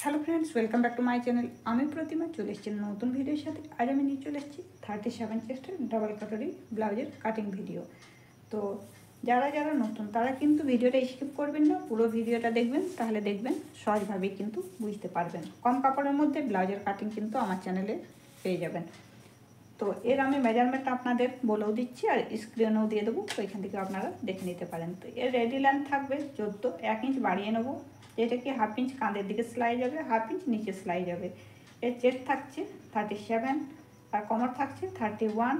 Hello friends, welcome back to my channel. আমি প্রতিমা চলে এসেছি নতুন ভিডিওর সাথে। আজ আমি নিয়ে চলে এসেছি 37 চেস্টের ডাবল কাটারি ব্লাউজের কাটিং ভিডিও। তো যারা যারা নতুন তারা কিন্তু ভিডিওটা স্কিপ করবেন না, পুরো ভিডিওটা দেখবেন, তাহলে দেখবেন সহজভাবে কিন্তু বুঝতে পারবেন। কম কাপড়ের মধ্যে ব্লাউজের কাটিং কিন্তু আমার চ্যানেলে পেয়ে যাবেন। তো এর আমি মেজারমেন্টটা আপনাদের বলেও দিচ্ছি আর স্ক্রিনেও দিয়ে দেবো, তো এখান থেকে আপনারা দেখে নিতে পারেন। তো এর রেডি লেন্থ থাকবে 14, 1 ইঞ্চ বাড়িয়ে নেবো, যেটা কি হাফ ইঞ্চ কাঁধের দিকে সেলাই যাবে, হাফ ইঞ্চ নিচে সেলাই যাবে। এর চেস্ট থাকছে 37 আর কোমর থাকছে 31,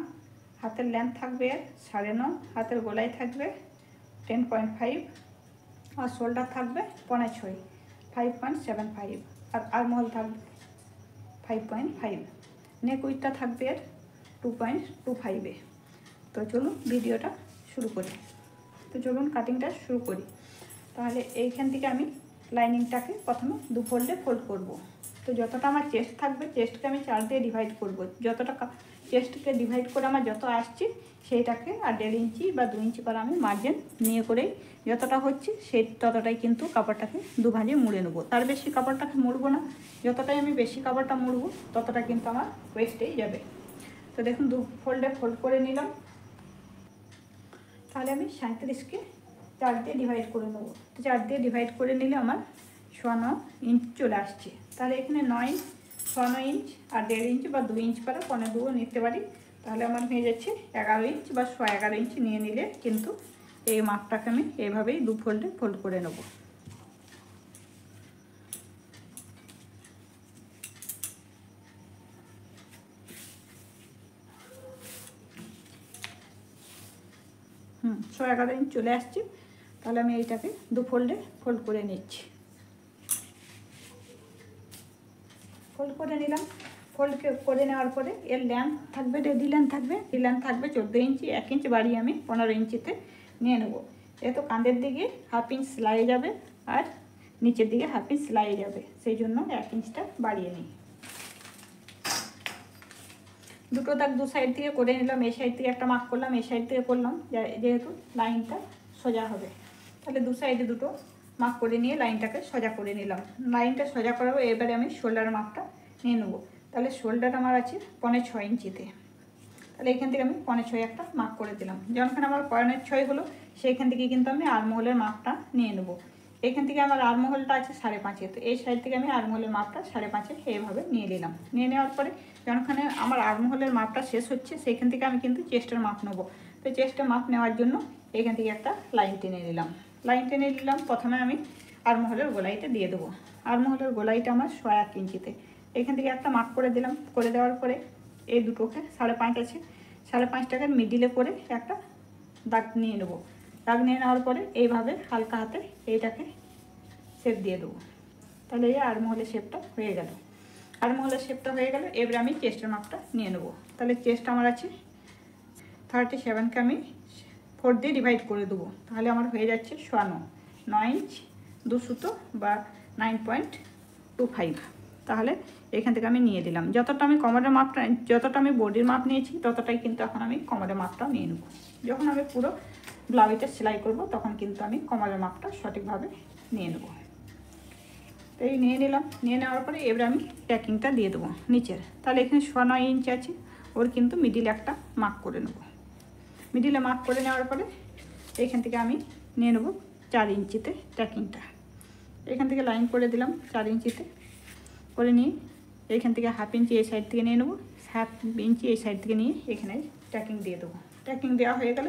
হাতের লেন্থ থাকবে 9.5, হাতের গোলাই থাকবে 10.5 আর শোল্ডার থাকবে 5.6 5.75 আর আর্মহোল থাকবে 5.5। নেক উইথটা থাকবে এর 2.25। তো চলুন ভিডিওটা শুরু করি। তো চলুন কাটিংটা শুরু করি। তাহলে এইখান থেকে আমি লাইনিংটাকে প্রথমে দু ফোল্ডে ফোল্ড করব। তো যতটা আমার চেস্ট থাকবে, চেস্টকে আমি 4 দিয়ে ডিভাইড করব। যতটা চেস্টকে ডিভাইড করে আমার যত আসছে সেইটাকে আর 1.5 ইঞ্চি বা 2 ইঞ্চি করে আমি মার্জিন নিয়ে করেই যতটা হচ্ছে সেই ততটাই কিন্তু কাপড়টাকে দুভাজে মুড়ে নেব। তার বেশি কাপড়টাকে মুড়বো না, যতটাই আমি বেশি কাপড়টা মুড়বো ততটা কিন্তু আমার ওয়েস্টেই যাবে। তো দেখুন দু ফোল্ডে ফোল্ড করে নিলাম। তাহলে আমি 37কে 4 দিয়ে ডিভাইড করে নেব। তো 4 দিয়ে ডিভাইড করে নিলে আমার 9 ইঞ্চ চলে আসছে। তাহলে এখানে 9, 9 ইঞ্চ আর 1.5 ইঞ্চ বা 2 ইঞ্চ করে 2.5 নিতে পারি। তাহলে আমার হয়ে যাচ্ছে 11 ইঞ্চ বা 11.5 ইঞ্চ নিয়ে নিলে কিন্তু এই মাপটাকে আমি এইভাবেই দু ফোল্ডে ফোল্ড করে নেব। হুম, 11.5 ইঞ্চ চলে আসছে। তাহলে আমি এইটাকে দু ফোল্ডে ফোল্ড করে নিচ্ছি। ফোল্ড করে নিলাম। ফোল্ড করে নেওয়ার পরে এর লেন্থ থাকবে, রেডি লেন্থ থাকবে, লেন্থ থাকবে 14 ইঞ্চি। 1 ইঞ্চ বাড়িয়ে আমি 15 ইঞ্চিতে নিয়ে নেব। যেহেতু কাঁধের দিকে হাফ ইঞ্চ সেলাই যাবে আর নিচের দিকে হাফ ইঞ্চ সেলাই যাবে, সেই জন্য 1 ইঞ্চটা বাড়িয়ে নিই। দুটো দাগ দু সাইড থেকে করে নিলাম। এই সাইড থেকে একটা মার্ক করলাম, এই সাইড থেকে করলাম, যেহেতু লাইনটা সোজা হবে। তাহলে দু সাইডে দুটো মার্ক করে নিয়ে লাইনটাকে সোজা করে নিলাম। লাইনটা সোজা করাবো। এবারে আমি শোল্ডারের মাপটা নিয়ে নেবো। তাহলে শোল্ডার আমার আছে 5.6 ইঞ্চিতে। তাহলে এখান থেকে আমি 5.6 একটা মার্ক করে দিলাম। যখন আমার 5.6 হলো সেইখান থেকে কিন্তু আমি আর্মহোলের মাপটা নিয়ে নেবো। এখান থেকে আমার আর্মহোলটা আছে 5.5, তো এই সাইড থেকে আমি আর্মহোলের মাপটা 5.5 এইভাবে নিয়ে নিলাম। নিয়ে নেওয়ার পরে যখন আমার আর্মহোলের মাপটা শেষ হচ্ছে সেইখান থেকে আমি কিন্তু চেস্টের মাপ নেবো। তো চেস্টের মাপ নেওয়ার জন্য এখান থেকে একটা লাইন টেনে নিলাম। লাইন টেনে নিলাম। প্রথমে আমি আর্মহোলের গোলাইটা দিয়ে দেবো। আর্মহোলের গোলাইটা আমার 1 ইঞ্চিতে। এখান থেকে একটা মার্ক করে দিলাম। করে দেওয়ার পরে এই দুটোকে 5.5 আছে, 5.5টাকে মিডিলে করে একটা দাগ নিয়ে নেবো। দাগ নিয়ে নেওয়ার পরে এইভাবে হালকা হাতে এইটাকে শেপ দিয়ে দেবো। তাহলে এই আর্মহোলের শেপটা হয়ে গেল। আর্মহোলের শেপটা হয়ে গেল। এবারে আমি চেস্টের মাপটা নিয়ে নেবো। তাহলে চেস্ট আমার আছে 37কে আমি 4 দিয়ে ডিভাইড করে দেবো। তাহলে আমার হয়ে যাচ্ছে 9 ইঞ্চ 2 সুতো বা 9.25। তাহলে এখান থেকে আমি নিয়ে দিলাম। যতটা আমি কোমরের মাপটা, যতটা আমি বডির মাপ নিয়েছি ততটাই কিন্তু এখন আমি কোমরের মাপটা নিয়ে নেব। যখন আমি পুরো ব্লাউজটা সেলাই করব তখন কিন্তু আমি কোমরের মাপটা সঠিকভাবে নিয়ে নেব। তো এই নিয়ে নিলাম। নিয়ে নেওয়ার পরে এবারে আমি প্যাকিংটা দিয়ে দেবো নিচের। তাহলে এখানে 9 ইঞ্চ আছে, ওর কিন্তু মিডিলে একটা মার্ক করে নেব। মিডিলে মার্ক করে নেওয়ার পরে এইখান থেকে আমি নিয়ে নেব 4 ইঞ্চিতে প্যাকিংটা। এখান থেকে লাইন করে দিলাম 4 ইঞ্চিতে করে নিয়ে এইখান থেকে হাফ ইঞ্চি এই সাইড থেকে নিয়ে নেবো, হাফ ইঞ্চি এই সাইড থেকে নিয়ে এখানে ট্যাকিং দিয়ে দেবো। ট্যাকিং দেওয়া হয়ে গেল।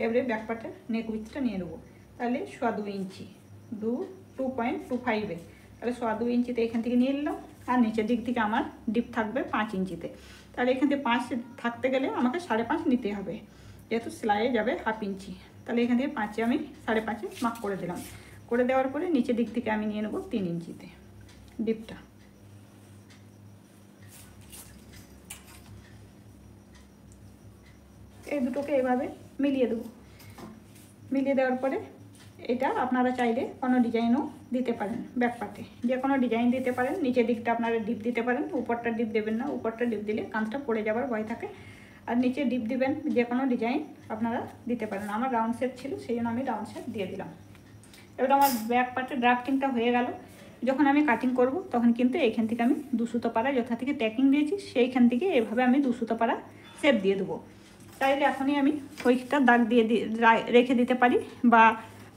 এবারে ব্যাক পার্টের নেক উইথটা নিয়ে নেবো। তাহলে 2.25 ইঞ্চি 2.25, তাহলে 2.25 ইঞ্চিতে এখান থেকে নিয়ে নিলাম। আর নিচের দিক থেকে আমার ডিপ থাকবে 5 ইঞ্চিতে। তাহলে এখান থেকে 5 থাকতে গেলে আমাকে 5.5 নিতে হবে, যেহেতু সেলাইয়ে যাবে হাফ ইঞ্চি। তাহলে এখান থেকে 5 আমি 5.5 মার্ক করে দিলাম। করে দেওয়ার পরে নিচের দিক থেকে আমি নিয়ে নেবো 3 ইঞ্চিতে ডিপটা। এই দুটোকে এভাবে মিলিয়ে দেবো। মিলিয়ে দেওয়ার পরে এটা আপনারা চাইলে কোনো ডিজাইনও দিতে পারেন। ব্যাক পার্টে যে কোনো ডিজাইন দিতে পারেন। নিচের দিকটা আপনারা ডিপ দিতে পারেন, উপরটা ডিপ দেবেন না। উপরটা ডিপ দিলে কাঁধটা পড়ে যাওয়ার ভয় থাকে। আর নিচে ডিপ দিবেন, যে কোনো ডিজাইন আপনারা দিতে পারেন। আমার রাউন্ড শেপ ছিল সেই জন্য আমি রাউন্ড শেপ দিয়ে দিলাম। এবার আমার ব্যাক পার্টের ড্রাফটিংটা হয়ে গেল। যখন আমি কাটিং করব তখন কিন্তু এইখান থেকে আমি 2 সুতো পাড়া যথা থেকে ট্যাকিং দিয়েছি সেইখান থেকে এভাবে আমি 2 সুতো পাড়া শেপ দিয়ে দেবো। তাইলে এখনই আমি ওইটা দাগ দিয়ে রেখে দিতে পারি, বা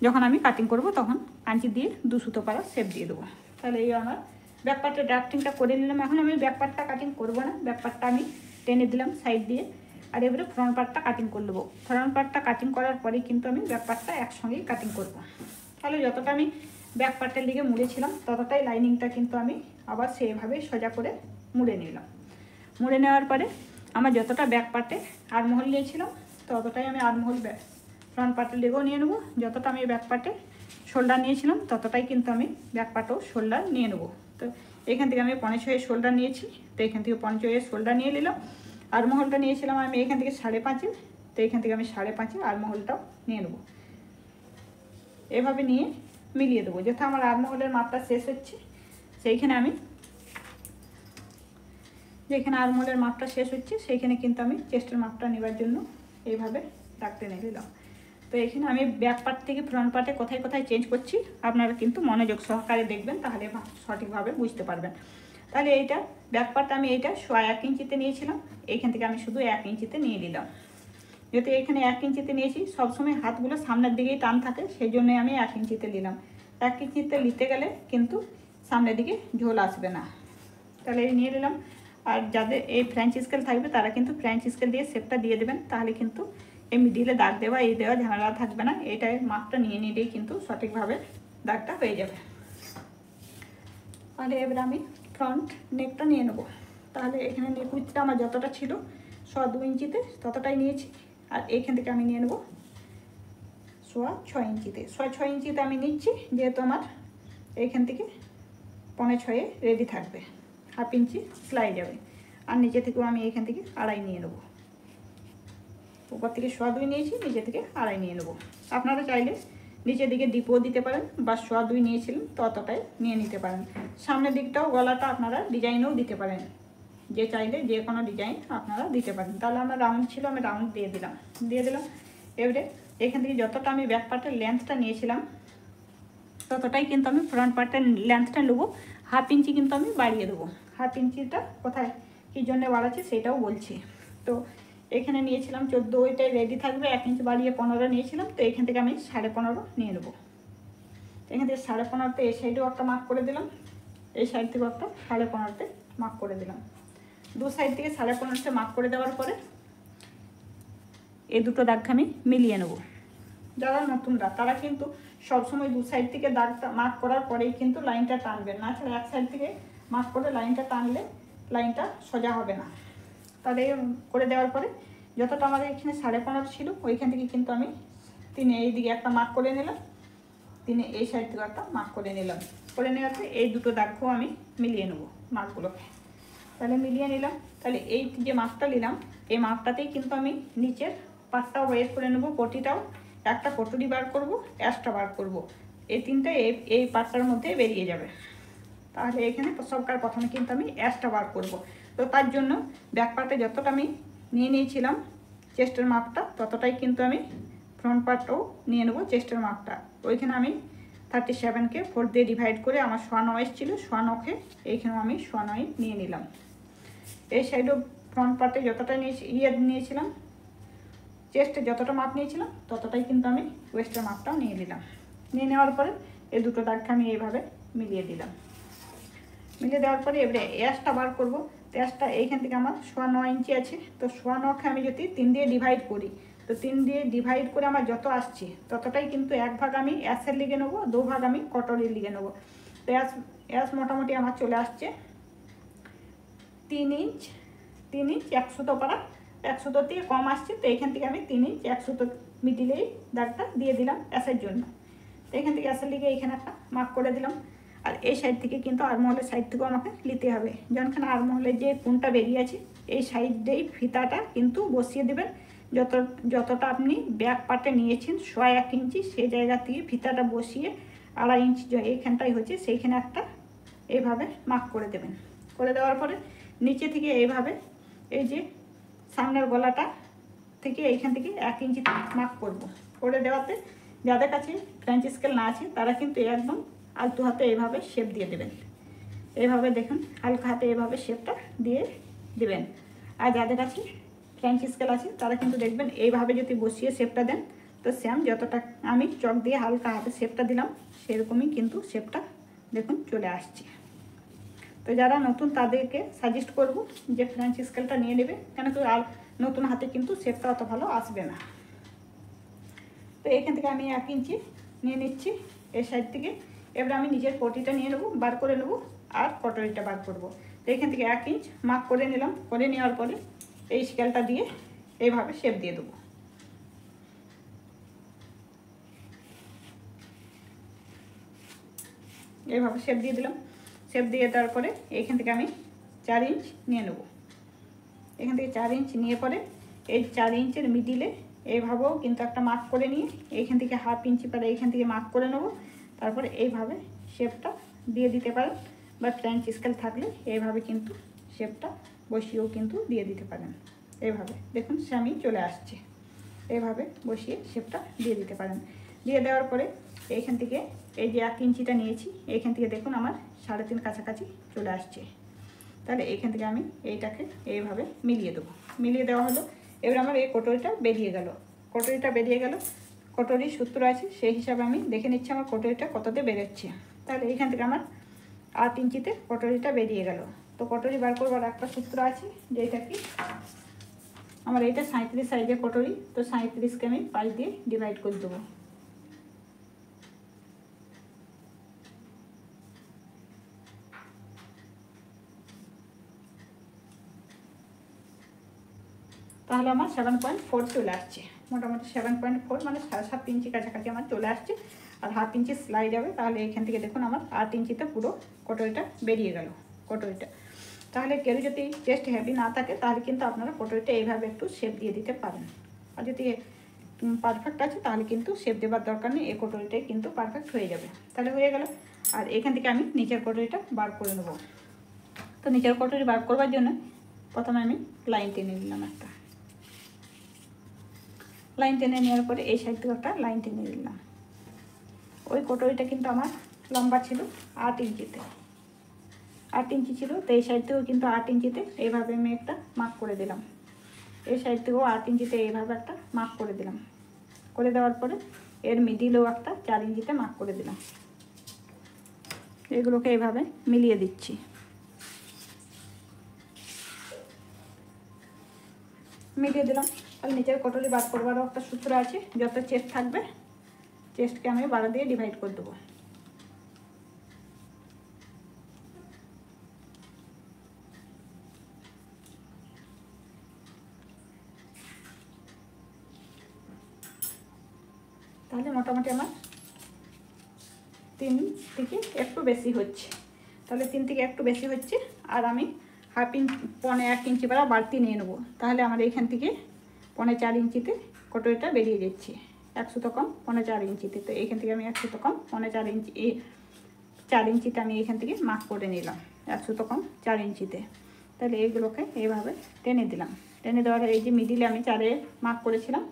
যখন আমি কাটিং করব তখন কাঁচি দিয়ে 2 সুতো পাড়া শেপ দিয়ে দেবো। তাহলে এই আমার ব্যাক পার্টের ড্রাফটিংটা করে নিলাম। এখন আমি ব্যাক পার্টটা কাটিং করব না, ব্যাক পার্টটা আমি টেনে দিলাম সাইড দিয়ে, আর এবারে ফ্রন্ট পার্টটা কাটিং করে নেবো। ফ্রন্ট পার্টটা কাটিং করার পরেই কিন্তু আমি ব্যাক পার্টটা একসঙ্গেই কাটিং করব। তাহলে যতটা আমি ব্যাক পার্টের দিকে মুড়েছিলাম ততটাই লাইনিংটা কিন্তু আমি আবার সেভাবেই সোজা করে মুড়ে নিলাম। মুড়ে নেওয়ার পরে আমার যতটা ব্যাক পার্টে আরমহল নিয়েছিলাম ততটাই আমি আরমহল ফ্রন্ট পার্টের দিকেও নিয়ে নেবো। যতটা আমি ব্যাক পার্টে শোল্ডার নিয়েছিলাম ততটাই কিন্তু আমি ব্যাক পার্টেও শোল্ডার নিয়ে নেবো। তো এখান থেকে আমি 5.5 শোল্ডার নিয়েছি, তো এখান থেকে 5.5 শোল্ডার নিয়ে নিলাম। আরমহলটা নিয়েছিলাম আমি এখান থেকে 5.5, তো এখান থেকে আমি 5.5 আরমহলটাও নিয়ে নেবো। এভাবে নিয়ে মিলিয়ে দেবো। যথা আমার আরমহলের মাপটা শেষ হচ্ছে সেইখানে আমি, যেখানে আরমহলের মাপটা শেষ হচ্ছে সেইখানে কিন্তু আমি চেস্টের মাপটা নেবার জন্য এইভাবে দাগ টেনে নিলাম। তো এখানে আমি ব্যাক পার্ট থেকে ফ্রন্ট পার্টে কোথায় কোথায় চেঞ্জ করছি আপনারা কিন্তু মনোযোগ সহকারে দেখবেন, তাহলে সঠিকভাবে বুঝতে পারবেন। তাহলে এইটা ব্যাক পার্ট আমি এইটা 1 ইঞ্চিতে নিয়েছিলাম, এইখান থেকে আমি শুধু 1 ইঞ্চিতে নিয়ে নিলাম। যেহেতু এখানে 1 ইঞ্চিতে নিয়েছি, সবসময় হাতগুলো সামনের দিকেই টান থাকে, সেই জন্যই আমি 1 ইঞ্চিতে নিলাম। 1 ইঞ্চিতে নিতে গেলে কিন্তু সামনের দিকে ঝোল আসবে না। তাহলে এই নিয়ে নিলাম। আর যাদের এই ফ্রেঞ্চ স্কেল থাকবে তারা কিন্তু ফ্রেঞ্চ স্কেল দিয়ে শেপটা দিয়ে দেবেন, তাহলে কিন্তু এই মিডিলে দাগ দেওয়া এই দেওয়া ঝামেলা থাকবে না। এইটাই মাপটা নিয়ে নিলেই কিন্তু সঠিকভাবে দাগটা হয়ে যাবে। তাহলে এবার আমি ফ্রন্ট নেকটা নিয়ে নেবো। তাহলে এখানে নেক উইথটা আমার যতটা ছিল 2 ইঞ্চিতে ততটাই নিয়েছি, আর এইখান থেকে আমি নিয়ে নেবো 6 ইঞ্চিতে। 6 ইঞ্চিতে আমি নিচ্ছি, যেহেতু আমার এইখান থেকে 5.5 রেডি থাকবে, 1/2 ইঞ্চি সেলাই যাবে। আর নিচে থেকেও আমি এইখান থেকে 2.5 নিয়ে নেবো। উপর থেকে 2 নিয়েছি, নিচে থেকে 2.5 নিয়ে নেবো। আপনারা চাইলে নিচের দিকে ডিপও দিতে পারেন, বা 2 নিয়েছিলেন ততটাই নিয়ে নিতে পারেন। সামনের দিকটাও গলাটা আপনারা ডিজাইনেও দিতে পারেন, যে চাইলে যে কোনো ডিজাইন আপনারা দিতে পারেন। তাহলে আমার রাউন্ড ছিল, আমি রাউন্ড দিয়ে দিলাম। এবারে এখান থেকে যতটা আমি ব্যাক পার্টের লেন্থটা নিয়েছিলাম ততটাই কিন্তু আমি ফ্রন্ট পার্টের লেন্থটা নেবো। 1/2 ইঞ্চি কিন্তু আমি বাড়িয়ে দেবো। 1/2 ইঞ্চিটা কোথায় কী জন্য বাড়াচ্ছি সেটাও বলছি। তো এখানে নিয়েছিলাম 14, ওইটাই রেডি থাকবে। 1 ইঞ্চি বাড়িয়ে 15 নিয়েছিলাম, তো এখান থেকে আমি 15.5 নিয়ে নেবো। এখান থেকে 15.5তে এই সাইডেও একটা মার্ক করে দিলাম, এই সাইড থেকেও একটা 15.5তে মার্ক করে দিলাম। 2 সাইড থেকে 15.5তে মার্ক করে দেওয়ার পরে এই দুটো দাগকে আমি মিলিয়ে নেব। যারা নতুনরা তারা কিন্তু সবসময় 2 সাইড থেকে দাগটা মার্ক করার পরেই কিন্তু লাইনটা টানবেন, না ছাড়া 1 সাইড থেকে মার্ক করে লাইনটা টানলে লাইনটা সোজা হবে না। তাহলে করে দেওয়ার পরে যতটা আমাদের এখানে 15.5 ছিল ওইখান থেকে কিন্তু আমি 3 এই দিকে একটা মার্ক করে নিলাম, 3 এই সাইড থেকে একটা মার্ক করে নিলাম। করে নেওয়ার পরে এই দুটো দাগকেও আমি মিলিয়ে নেবো মার্কগুলোকে। তাহলে মিলিয়ে নিলাম। তাহলে এই যে মার্কটা নিলাম এই মার্কটাতেই কিন্তু আমি নিচের পাটটাও বের করে নেবো, পটিটাও একটা কটুরি বার করব, অ্যাশটা বার করব, এই তিনটা এই পাটটার মধ্যে বেরিয়ে যাবে। তাহলে এখানে সবকার প্রথমে কিন্তু আমি অ্যাশটা বার করব। তো তার জন্য ব্যাক পার্টে যতটা আমি নিয়ে নিয়েছিলাম চেস্টের মাপটা ততটাই কিন্তু আমি ফ্রন্ট পার্টও নিয়ে নেবো চেস্টের মাপটা। ওইখানে আমি 37কে 4 দিয়ে ডিভাইড করে আমার 9 এসেছিলো, 9কে এইখানেও আমি 9 নিয়ে নিলাম। এই সাইডও ফ্রন্ট পার্টে যতটা নিয়েছিলাম চেস্টে যতটা মাপ নিয়েছিলাম ততটাই কিন্তু আমি ওয়েস্টের মাপটাও নিয়ে নিলাম। নিয়ে নেওয়ার পরে এই দুটো দাগকে আমি এইভাবে মিলিয়ে দিলাম। মিলিয়ে দেওয়ার পরে এবারে অ্যাশটা বার করবো। অ্যাশটা এইখান থেকে আমার 9 ইঞ্চি আছে, তো 9কে আমি যদি 3 দিয়ে ডিভাইড করি, তো 3 দিয়ে ডিভাইড করে আমার যত আসছে ততটাই কিন্তু 1 ভাগ আমি অ্যাশের লিগে নেবো, 2 ভাগ আমি কটরের লিগে নেবো। তো অ্যাশ মোটামুটি আমার চলে আসছে 3 ইঞ্চ 100 পারা, 100 থেকে কম আসছে, তো এখান থেকে আমি 3 ইঞ্চ 100 মিডিলেই দাগটা দিয়ে দিলাম অ্যাশের জন্য। তো এখান থেকে অ্যাশের লিগে এইখানে একটা মার্ক করে দিলাম। আর এই সাইড থেকে কিন্তু আরমহলের সাইড থেকেও আমাকে নিতে হবে। যখন আরমহলের যে কোণটা বেরিয়ে আছে এই সাইডেই ফিতাটা কিন্তু বসিয়ে দেবেন। যতটা আপনি ব্যাক পার্টে নিয়েছেন 1 ইঞ্চি সেই জায়গা থেকে ফিতাটা বসিয়ে 2.5 ইঞ্চি এইখানটাই হচ্ছে সেইখানে একটা এইভাবে মার্ক করে দেবেন। করে দেওয়ার পরে নিচে থেকে এইভাবে এই যে সামনের গলাটা থেকে এইখান থেকে 1 ইঞ্চি মার্ক করব। করে দেওয়াতে যাদের কাছে ফ্রেঞ্চ স্কেল না আছে তারা কিন্তু একদম আলতু হাতে এইভাবে শেপ দিয়ে দেবেন। এইভাবে দেখুন হালকা হাতে এইভাবে শেপটা দিয়ে দেবেন। আর যাদের কাছে ফ্রেঞ্চ স্কেল আছে তারা কিন্তু দেখবেন এইভাবে যদি বসিয়ে শেপটা দেন তো সেম যতটা আমি চক দিয়ে হালকা হাতে শেপটা দিলাম সেরকমই কিন্তু শেপটা দেখুন চলে আসছে। তো যারা নতুন তাদেরকে সাজেস্ট করব যে ফ্রেঞ্চ স্কেলটা নিয়ে নেবে, কেন কি আর নতুন হাতে কিন্তু শেপটা অত ভালো আসবে না। তো এখান থেকে আমি 1 ইঞ্চি নিয়ে নিচ্ছি এই সাইড থেকে। এবার আমি নিজের পটিটা নিয়ে নেবো, বার করে নেবো আর কটরিটা বার করব। তো এখান থেকে 1 ইঞ্চ মার্ক করে নিলাম। করে নেওয়ার পরে এই স্কেলটা দিয়ে এইভাবে শেপ দিয়ে দেবো। এইভাবে শেপ দিয়ে দিলাম। শেপ দিয়ে দেওয়ার পরে এইখান থেকে আমি 4 ইঞ্চ নিয়ে নেব। এখান থেকে 4 ইঞ্চ নিয়ে পরে এই 4 ইঞ্চের মিডিলে এইভাবেও কিন্তু একটা মার্ক করে নিয়ে এইখান থেকে 1/2 ইঞ্চি পরে এইখান থেকে মার্ক করে নেব। তারপরে এইভাবে শেপটা দিয়ে দিতে পারেন, বা ফ্রেঞ্চ স্কেল থাকলে এইভাবে কিন্তু শেপটা বসিয়েও কিন্তু দিয়ে দিতে পারেন। এইভাবে দেখুন সেমই চলে আসছে। এইভাবে বসিয়ে শেপটা দিয়ে দিতে পারেন। দিয়ে দেওয়ার পরে এইখান থেকে এই যে 1 ইঞ্চিটা নিয়েছি এইখান থেকে দেখুন আমার 3.5 কাছাকাছি চলে আসছে। তাহলে এইখান থেকে আমি এইটাকে এইভাবে মিলিয়ে দেবো। মিলিয়ে দেওয়া হলো। এবার আমার এই কটরিটা বেরিয়ে গেল। কটরিটা বেরিয়ে গেল, কটরির সূত্র আছে সেই হিসাবে আমি দেখে নিচ্ছি আমার কটরিটা কততে বেরোচ্ছে। তাহলে এইখান থেকে আমার 8 ইঞ্চিতে কটরিটা বেরিয়ে গেল। তো কটরি বার করবার একটা সূত্র আছে যেটা কি আমার এইটা 37 সাইজের কটরি। তো 37কে আমি 5 দিয়ে ডিভাইড করে দেবো। তাহলে আমার 7.4 চলে আসছে। মোটামুটি 7.4 মানে 7.5 ইঞ্চি কাছাকাছি আমার চলে আসছে। আর 1/2 ইঞ্চি সেলাই যাবে। তাহলে এইখান থেকে দেখুন আমার 8 ইঞ্চিতে পুরো কটরিটা বেরিয়ে গেল কটরিটা। তাহলে কেউ যদি চেস্ট হেভি না থাকে তাহলে কিন্তু আপনারা কটরিটা এইভাবে একটু শেপ দিয়ে দিতে পারেন। আর যদি পারফেক্ট আছে তাহলে কিন্তু শেপ দেওয়ার দরকার নেই, এই কটরিটাই কিন্তু পারফেক্ট হয়ে যাবে। তাহলে হয়ে গেল। আর এখান থেকে আমি নিচের কটরিটা বার করে নেব। তো নিচের কটরি বার করবার জন্য প্রথমে আমি লাইন টেনে নিলাম একটা। লাইন টেনে নেওয়ার পরে এই সাইড থেকে একটা লাইন টেনে নিলাম। ওই কটরিটা কিন্তু আমার লম্বা ছিল 8 ইঞ্চিতে, 8 ইঞ্চি ছিল। তো এই সাইড থেকেও কিন্তু 8 ইঞ্চিতে এইভাবে আমি একটা মার্ক করে দিলাম। এই সাইড থেকেও 8 ইঞ্চিতে এইভাবে একটা মার্ক করে দিলাম। করে দেওয়ার পরে এর মিডিলেও একটা 4 ইঞ্চিতে মার্ক করে দিলাম। এগুলোকে এইভাবে মিলিয়ে দিচ্ছি। মিলিয়ে দিলাম। আর নিচের কটরি বার করবারও একটা সূত্র আছে, যত চেস্ট থাকবে চেস্টকে আমি 12 দিয়ে ডিভাইড করে দেবো। তাহলে মোটামুটি আমার 3 থেকে একটু বেশি হচ্ছে। তাহলে 3 থেকে একটু বেশি হচ্ছে। আর আমি 1/2 ইঞ্চি 1.5 ইঞ্চি বা বাড়তি নিয়ে নেবো। তাহলে আমার এইখান থেকে 4.5 ইঞ্চিতে কটরিটা বেরিয়ে যাচ্ছে। 100 কম 4.5 ইঞ্চিতে। তো এইখান থেকে আমি 100 কম 4.5 ইঞ্চি 4 ইঞ্চিতে আমি এইখান থেকে মার্ক করে নিলাম 100 কম 4 ইঞ্চিতে। তাহলে এইগুলোকে এইভাবে টেনে দিলাম। টেনে দেওয়ার এই যে মিডিলে আমি 4-এ মার্ক করেছিলাম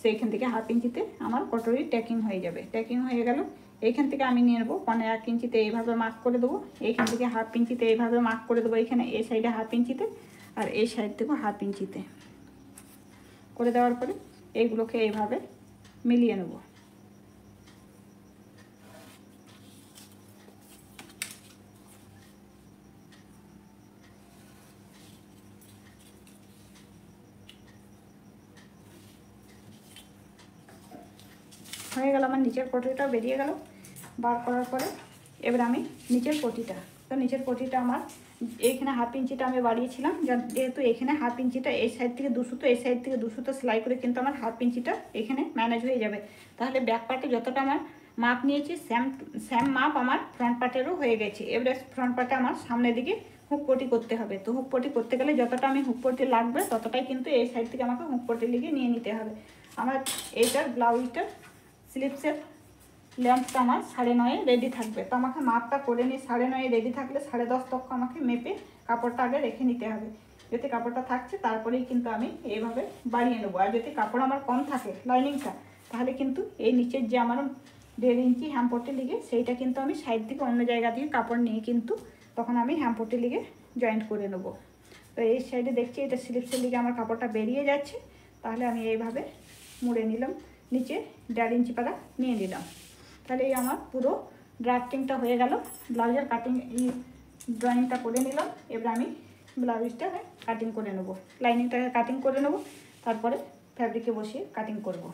সেইখান থেকে 1/2 ইঞ্চিতে আমার কটরি ট্যাকিং হয়ে যাবে। ট্যাকিং হয়ে গেল। এইখান থেকে আমি নিয়ে নেবো 1 ইঞ্চিতে এইভাবে মার্ক করে দেবো। এইখান থেকে 1/2 ইঞ্চিতে এইভাবে মার্ক করে দেবো। এখানে এই সাইডে 1/2 ইঞ্চিতে আর এই সাইড থেকে 1/2 ইঞ্চিতে করে দেওয়ার পরে এইগুলোকে এইভাবে মিলিয়ে নেব। হয়ে গেল। আমার নিচের পটিটা বেরিয়ে গেল। বার করার পরে এবার আমি নিচের পটিটা, তো নিচের পটিটা আমার এইখানে 1/2 ইঞ্চিটা আমি বাড়িয়েছিলাম। যেহেতু এখানে 1/2 ইঞ্চিটা এই সাইড থেকে 2 সুতো, এই সাইড থেকে 2 সুতো সেলাই করে কিন্তু আমার 1/2 ইঞ্চিটা এখানে ম্যানেজ হয়ে যাবে। তাহলে ব্যাক পার্টে যতটা আমার মাপ নিয়েছি সেম মাপ আমার ফ্রন্ট পার্টেরও হয়ে গেছে। এবারে ফ্রন্ট পার্টে আমার সামনের দিকে হুক পটি করতে হবে। তো হুক পটি করতে গেলে যতটা আমি হুক পটি লাগবে ততটাই কিন্তু এই সাইড থেকে আমাকে হুক পটি লিগে নিয়ে নিতে হবে। আমার এইটার ব্লাউজটার স্লিপসের লেন্থটা আমার 9.5 রেডি থাকবে। তো আমাকে মাপটা করে নিয়ে 9.5 রেডি থাকলে 10.5 তক আমাকে মেপে কাপড়টা আগে রেখে নিতে হবে। যদি কাপড়টা থাকছে তারপরেই কিন্তু আমি এইভাবে বাড়িয়ে নেবো। আর যদি কাপড় আমার কম থাকে লাইনিংটা, তাহলে কিন্তু এই নিচের যে আমার 1.5 ইঞ্চি হ্যাম্পটি লিগে সেইটা কিন্তু আমি সাইড থেকে অন্য জায়গা দিয়ে কাপড় নিয়ে কিন্তু তখন আমি হ্যাম্পটি লিগে জয়েন্ট করে নেব। তো এই সাইডে দেখছি এটা স্লিপসের লিগে আমার কাপড়টা বেরিয়ে যাচ্ছে, তাহলে আমি এইভাবে মুড়ে নিলাম, নিচে 1.5 ইঞ্চি পাড়া নিয়ে নিলাম। তাহলে এই আমার পুরো ড্রাফটিংটা হয়ে গেল। ব্লাউজের কাটিং ড্রয়িংটা করে নিলাম। এবার আমি ব্লাউজটা কাটিং করে নেব, লাইনিংটাকে কাটিং করে নেব, তারপরে ফ্যাব্রিকে বসিয়ে কাটিং করব।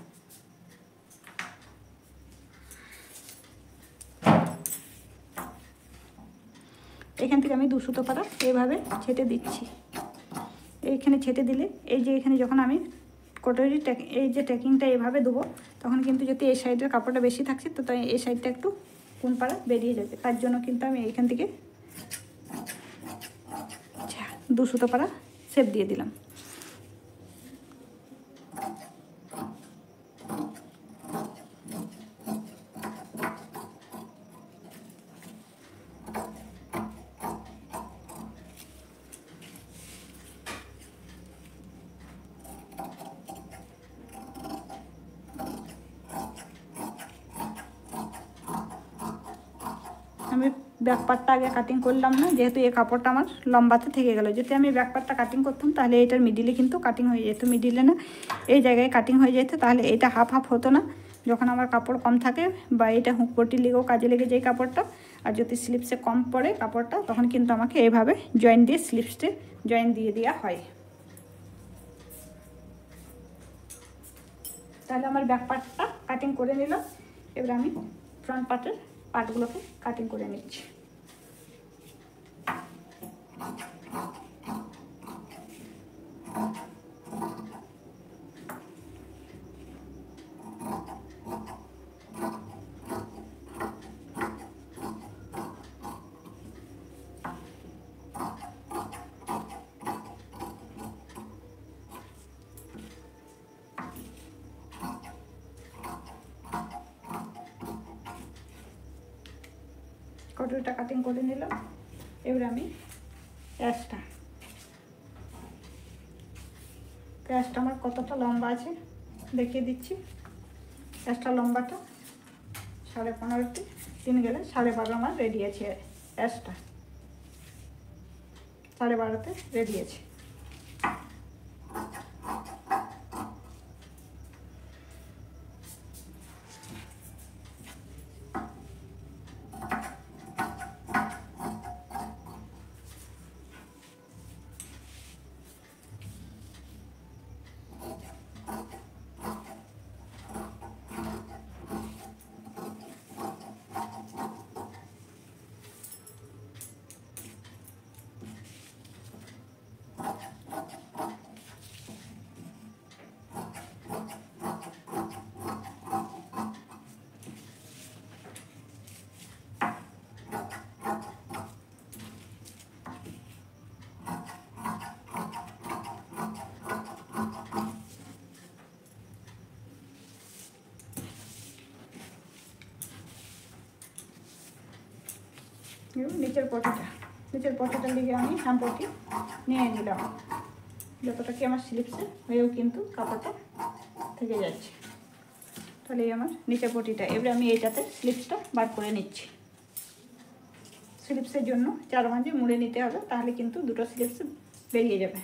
এখান থেকে আমি 2 সুতো পাড়া এইভাবে ছেটে দিচ্ছি। এইখানে ছেটে দিলে এই যে এখানে যখন আমি কটরি এই যে ট্যাকিংটা এইভাবে দেবো, তখন কিন্তু যদি এই সাইডের কাপড়টা বেশি থাকছে তো তাই এই সাইডটা একটু কোন পাড়া বেরিয়ে যাবে, তার জন্য কিন্তু আমি এইখান থেকে 2 সুতো পাড়া শেপ দিয়ে দিলাম। আমি ব্যাক পার্টটা আগে কাটিং করলাম না, যেহেতু এই কাপড়টা আমার লম্বাতে থেকে গেল। যদি আমি ব্যাক পার্টটা কাটিং করতাম তাহলে এটার মিডিলে কিন্তু কাটিং হয়ে যেত, মিডিলে না এই জায়গায় কাটিং হয়ে যেত, তাহলে এটা হাফ হাফ হতো না যখন আমার কাপড় কম থাকে, বা এটা হুক পট্টি লেগেও কাজে লেগে যায় কাপড়টা। আর যদি স্লিপসে কম পড়ে কাপড়টা তখন কিন্তু আমাকে এইভাবে জয়েন্ট দিয়ে স্লিপসে জয়েন্ট দিয়ে দেওয়া হয়। তাহলে আমার ব্যাক পার্টটা কাটিং করে নিলাম। এবার আমি ফ্রন্ট পার্টের পার্টগুলোকে কাটিং করে নিচ্ছি। কটরিটা কাটিং করে নিলাম। এবার আমি প্যাচটা আমার কতটা লম্বা আছে দেখিয়ে দিচ্ছি। প্যাচটা লম্বাটা 15.5, 3 গেলে 12.5 আমার রেডি আছে। প্যাচটা 12.5তে রেডি আছে। নিচের পটিটার দিকে আমি হ্যাম্পটি নিয়ে নিলাম, যতটা কি আমার স্লিপসে হয়েও কিন্তু কাপড়টা থেকে যাচ্ছে। তাহলে এই আমার নিচের পটিটা। এবার আমি এইটাতে স্লিপসটা বার করে নিচ্ছি। স্লিপসের জন্য 4 ভাঁজে মুড়ে নিতে হবে, তাহলে কিন্তু দুটো স্লিপস বেরিয়ে যাবে।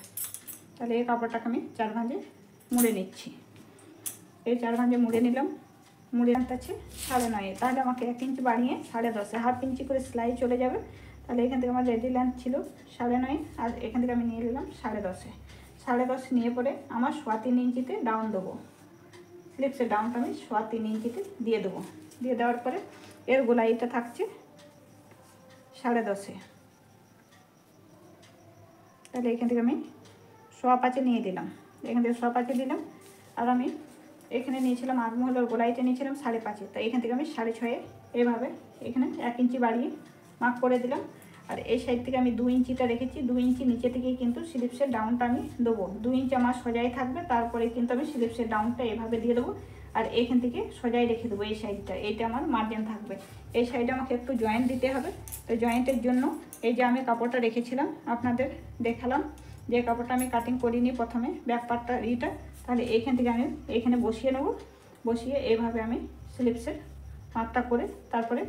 তাহলে এই কাপড়টাকে আমি 4 ভাঁজে মুড়ে নিচ্ছি। এই 4 ভাঁজে মুড়ে নিলাম। মুড়ে আনতে আছে 9.5, তাহলে আমাকে 1 ইঞ্চি বাড়িয়ে 10.5, হাফ ইঞ্চি করে সেলাই চলে যাবে। তাহলে এখান থেকে আমার রেডি লেন্থ ছিল 9.5, আর এখান থেকে আমি নিয়ে নিলাম 10.5। 10.5 নিয়ে পরে আমার 3.25 ইঞ্চিতে ডাউন দেবো। স্লিপসের ডাউনটা আমি 3.25 ইঞ্চিতে দিয়ে দেবো। দিয়ে দেওয়ার পরে এর গোলাইটা থাকছে 10.5। তাহলে এখান থেকে আমি 5.25 নিয়ে দিলাম, এখান থেকে 5.25 দিলাম। আর আমি এখানে নিয়েছিলাম আর্মহোলের গোলাইটা নিয়েছিলাম 5.5, তাই এখান থেকে আমি 6.5 এইভাবে এখানে 1 ইঞ্চি বাড়িয়ে মার্ক করে দিলাম। আর এই সাইড থেকে আমি 2 ইঞ্চিটা রেখেছি, 2 ইঞ্চি নিচে থেকেই কিন্তু স্লিপসের ডাউনটা আমি দেবো। 2 ইঞ্চি আমার সোজাই থাকবে, তারপরে কিন্তু আমি স্লিপসের ডাউনটা এভাবে দিয়ে দেবো। আর এখান থেকে সোজাই রেখে দেবো এই সাইডটা, এইটা আমার মার্জিন থাকবে। এই সাইডে আমাকে একটু জয়েন্ট দিতে হবে। তো জয়েন্টের জন্য এই যে আমি কাপড়টা রেখেছিলাম আপনাদের দেখালাম, যে কাপড়টা আমি কাটিং করিনি প্রথমে ব্যাক পার্টটা এইটা, তাহলে এইখান থেকে আমি এইখানে বসিয়ে নেব। বসিয়ে এইভাবে আমি স্লিপসের মাপটা করে তারপরে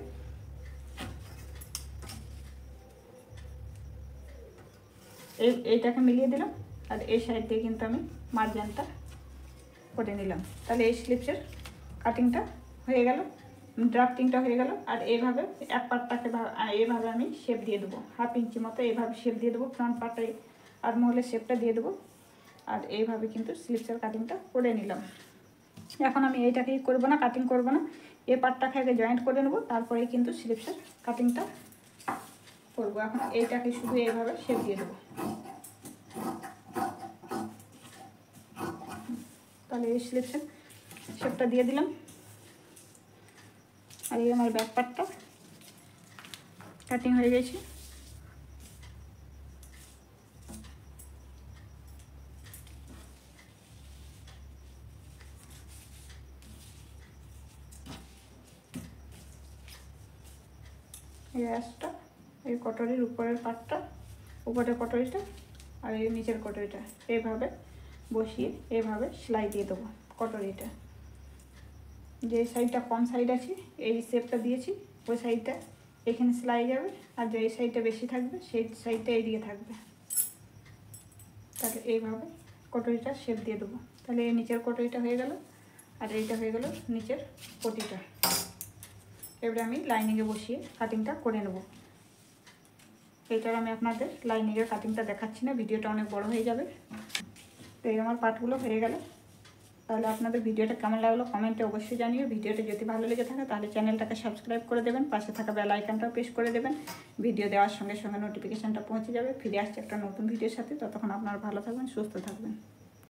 এইটাকে মিলিয়ে দিলাম, আর এই সাইড দিয়ে কিন্তু আমি মার্জিনটা করে নিলাম। তাহলে এই স্লিপসের কাটিংটা হয়ে গেল, ড্রাফটিংটা হয়ে গেল। আর এইভাবে এক পার্টটাকে এইভাবে আমি শেপ দিয়ে দেবো, 1/2 ইঞ্চি মতো এইভাবে শেপ দিয়ে দেবো, ফ্রন্ট পার্টে আর মহলের শেপটা দিয়ে দেবো। আর এইভাবে কিন্তু স্লিপসের কাটিংটা করে নিলাম। এখন আমি এইটাকেই করবো না, কাটিং করবো না, এই পার্টটাকে আগে জয়েন্ট করে নেবো, তারপরেই কিন্তু স্লিপসের কাটিংটা করবো। এখন এইটাকে শুধু এইভাবে শেপ দিয়ে দেবো। তাহলে এই স্লিপসের শেপটা দিয়ে দিলাম। আর এই আমার ব্যাক পার্টটা কাটিং হয়ে গেছে। এই অ্যাশটা, এই কটরির উপরের পার্টটা, উপরের কটরিটা আর এই নিচের কটরিটা এইভাবে বসিয়ে এইভাবে সেলাই দিয়ে দেবো। কটরিটা যে সাইডটা কম সাইড আছে এই শেপটা দিয়েছি, ওই সাইডটা এখানে সেলাই যাবে, আর যে এই সাইডটা বেশি থাকবে সেই সাইডটা এইদিকে থাকবে। তাহলে এইভাবে কটরিটা শেপ দিয়ে দেবো। তাহলে এই নিচের কটরিটা হয়ে গেল, আর এইটা হয়ে গেল নিচের পটিটা। এবারে আমি লাইনিংয়ে বসিয়ে কাটিংটা করে নেব। এইটার আমি আপনাদের লাইনিংয়ের কাটিংটা দেখাচ্ছি না, ভিডিওটা অনেক বড় হয়ে যাবে। তো এই আমার পার্টগুলো হয়ে গেল। তাহলে আপনাদের ভিডিওটা কেমন লাগলো কমেন্টে অবশ্যই জানিও। ভিডিওটা যদি ভালো লেগে থাকে তাহলে চ্যানেলটাকে সাবস্ক্রাইব করে দেবেন, পাশে থাকা বেল আইকনটাও প্রেস করে দেবেন। ভিডিও দেওয়ার সঙ্গে সঙ্গে নোটিফিকেশানটা পৌঁছে যাবে। ফিরে আসছে একটা নতুন ভিডিওর সাথে। ততক্ষণ আপনারা ভালো থাকবেন, সুস্থ থাকবেন।